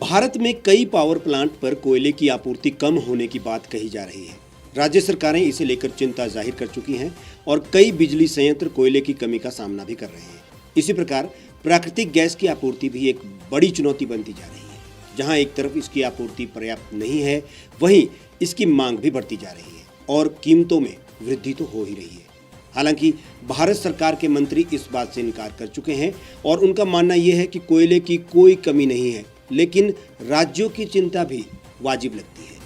भारत में कई power plant पर कोयले की आपूर्ति कम होने की बात कही जा रही है। राज्य सरकारें इसे लेकर चिंता जाहिर कर चुकी हैं और कई बिजली संयंत्र कोयले की कमी का सामना भी कर रहे हैं। इसी प्रकार प्राकृतिक गैस की आपूर्ति भी एक बड़ी चुनौती बनती जा रही है। जहां एक तरफ इसकी आपूर्ति पर्याप्त नहीं है, वहीं इसकी मांग भी बढ़ती जा रही है और कीमतों में वृद्धि तो हो ही रही है। हालांकि भारत सरकार के मंत्री इस बात से इनकार कर चुके हैं और उनका मानना यह है कि कोयले की कोई कमी नहीं है, लेकिन राज्यों की चिंता भी वाजिब लगती है।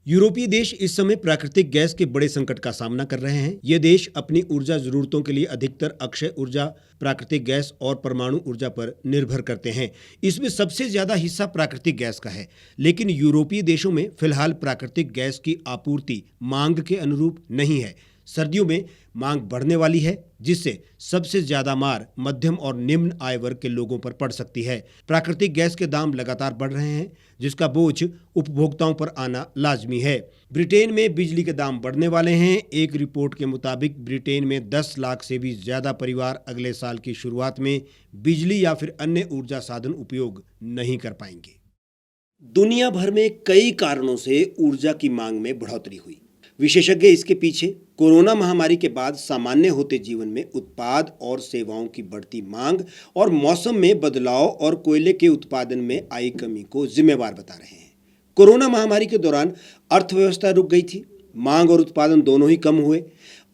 यूरोपीय देश इस समय प्राकृतिक गैस के बड़े संकट का सामना कर रहे हैं। ये देश अपनी ऊर्जा जरूरतों के लिए अधिकतर अक्षय ऊर्जा, प्राकृतिक गैस और परमाणु ऊर्जा पर निर्भर करते हैं। इसमें सबसे ज्यादा हिस्सा प्राकृतिक गैस का है, लेकिन यूरोपीय देशों में फिलहाल प्राकृतिक गैस की आपूर्ति मांग के अनुरूप नहीं है। सर्दियों में मांग बढ़ने वाली है, जिससे सबसे ज्यादा मार मध्यम और निम्न आय वर्ग के लोगों पर पड़ सकती है। प्राकृतिक गैस के दाम लगातार बढ़ रहे हैं, जिसका बोझ उपभोक्ताओं पर आना लाजमी है। ब्रिटेन में बिजली के दाम बढ़ने वाले हैं। एक रिपोर्ट के मुताबिक ब्रिटेन में 10 लाख से भी ज्यादा परिवार अगले साल की शुरुआत में बिजली या फिर अन्य ऊर्जा साधन उपयोग नहीं कर पाएंगे। दुनिया भर में कई कारणों से ऊर्जा की मांग में बढ़ोतरी हुई। विशेषज्ञ इसके पीछे कोरोना महामारी के बाद सामान्य होते जीवन में उत्पाद और सेवाओं की बढ़ती मांग और मौसम में बदलाव और कोयले के उत्पादन में आई कमी को जिम्मेवार बता रहे हैं। कोरोना महामारी के दौरान अर्थव्यवस्था रुक गई थी, मांग और उत्पादन दोनों ही कम हुए।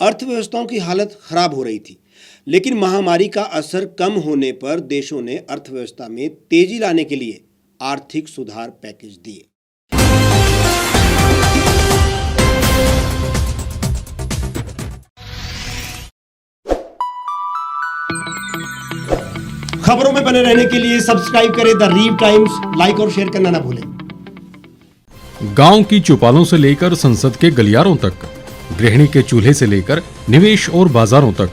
अर्थव्यवस्थाओं की हालत खराब हो रही थी, लेकिन महामारी का असर कम होने पर देशों ने अर्थव्यवस्था में तेजी लाने के लिए आर्थिक सुधार पैकेज दिए। खबरों में बने रहने के लिए सब्सक्राइब करें द रीव टाइम्स, लाइक और शेयर करना ना भूलें। गांव की चौपालों से लेकर संसद के गलियारों तक, गृहिणी के चूल्हे से लेकर निवेश और बाजारों तक,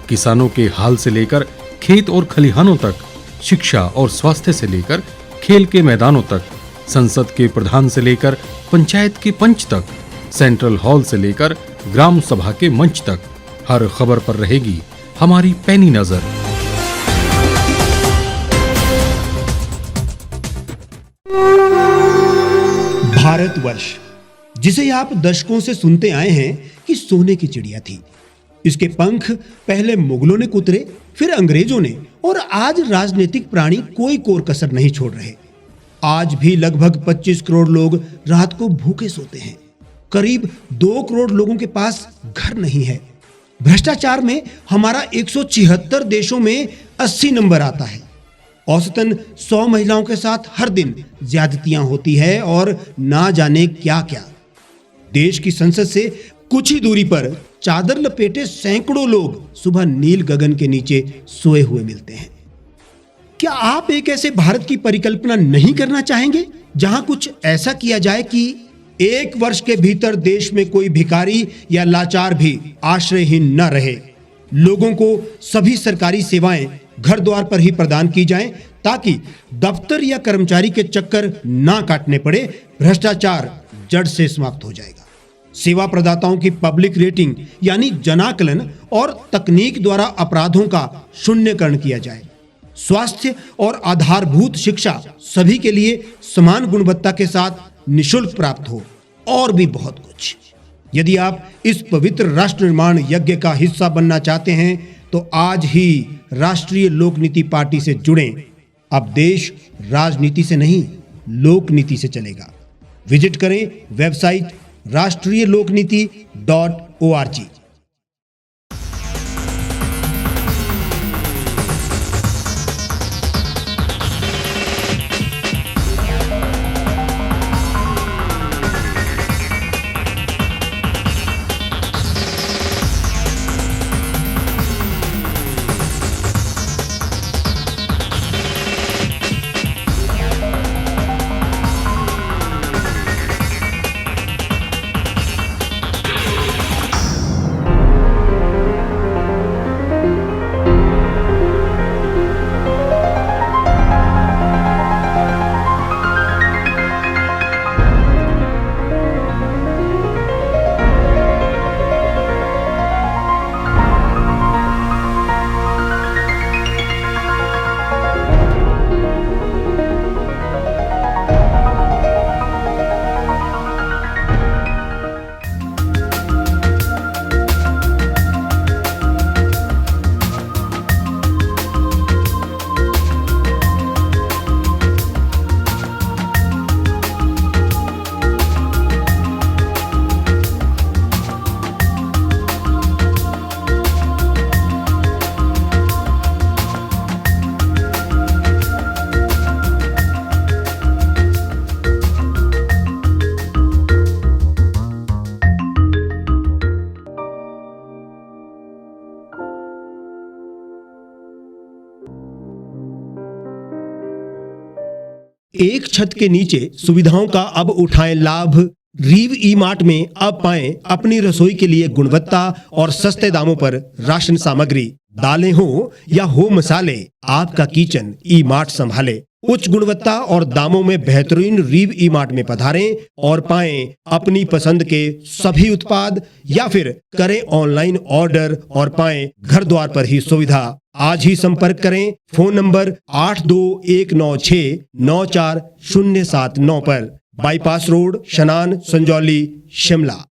किसानों के हाल से लेकर खेत और खलिहानों तक, शिक्षा और स्वास्थ्य से लेकर खेल के मैदानों तक, संसद के प्रधान से लेकर पंचायत के पंच तक, सेंट्रल हॉल से लेकर ग्राम सभा के मंच तक, हर खबर पर रहेगी हमारी पैनी नजर। भारतवर्ष, जिसे आप दशकों से सुनते आए हैं कि सोने की चिड़िया थी। इसके पंख पहले मुगलों ने कुतरे, फिर अंग्रेजों ने, और आज राजनीतिक प्राणी कोई कोर कसर नहीं छोड़ रहे। आज भी लगभग 25 करोड़ लोग रात को भूखे सोते हैं। करीब 2 करोड़ लोगों के पास घर नहीं है। भ्रष्टाचार में हमारा 176 देशों में 80 नंबर आता है। औसतन 100 महिलाओं के साथ हर दिन ज्यादतियां होती है और ना जाने क्या क्या। देश की संसद से कुछ ही दूरी पर चादर लपेटे सैकड़ों लोग सुबह नील गगन के नीचे सोए हुए मिलते हैं। क्या आप एक ऐसे भारत की परिकल्पना नहीं करना चाहेंगे जहां कुछ ऐसा किया जाए कि 1 वर्ष के भीतर देश में कोई भिखारी या लाचार भी आश्रयहीन न रहे? लोगों को सभी सरकारी सेवाएं घर द्वार पर ही प्रदान की जाएं, ताकि दफ्तर या कर्मचारी के चक्कर ना काटने पड़े। भ्रष्टाचार जड़ से समाप्त हो जाएगा। सेवा प्रदाताओं की पब्लिक रेटिंग यानी जनाकलन और तकनीक द्वारा अपराधों का शून्यकरण किया जाए। स्वास्थ्य और आधारभूत शिक्षा सभी के लिए समान गुणवत्ता के साथ निःशुल्क प्राप्त हो, और भी बहुत कुछ। यदि आप इस पवित्र राष्ट्र निर्माण यज्ञ का हिस्सा बनना चाहते हैं तो आज ही राष्ट्रीय लोक नीति पार्टी से जुड़ें। अब देश राजनीति से नहीं, लोक नीति से चलेगा। विजिट करें वेबसाइट rashtriyalokniti.org। एक छत के नीचे सुविधाओं का अब उठाएं लाभ। रीव ई मार्ट में अब पाएं अपनी रसोई के लिए गुणवत्ता और सस्ते दामों पर राशन सामग्री। दालें हो या हो मसाले, आपका किचन ई मार्ट संभाले। उच्च गुणवत्ता और दामों में बेहतरीन रीव ई मार्ट में पधारें और पाएं अपनी पसंद के सभी उत्पाद, या फिर करें ऑनलाइन ऑर्डर और पाएं घर द्वार पर ही सुविधा। आज ही संपर्क करें फोन नंबर 8219694079 पर, बाईपास रोड, शनान, संजौली, शिमला।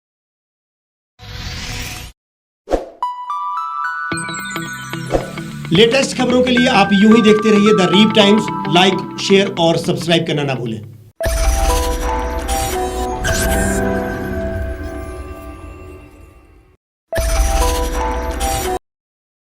लेटेस्ट खबरों के लिए आप यूं ही देखते रहिए द रीव टाइम्स। लाइक, शेयर और सब्सक्राइब करना ना भूलें।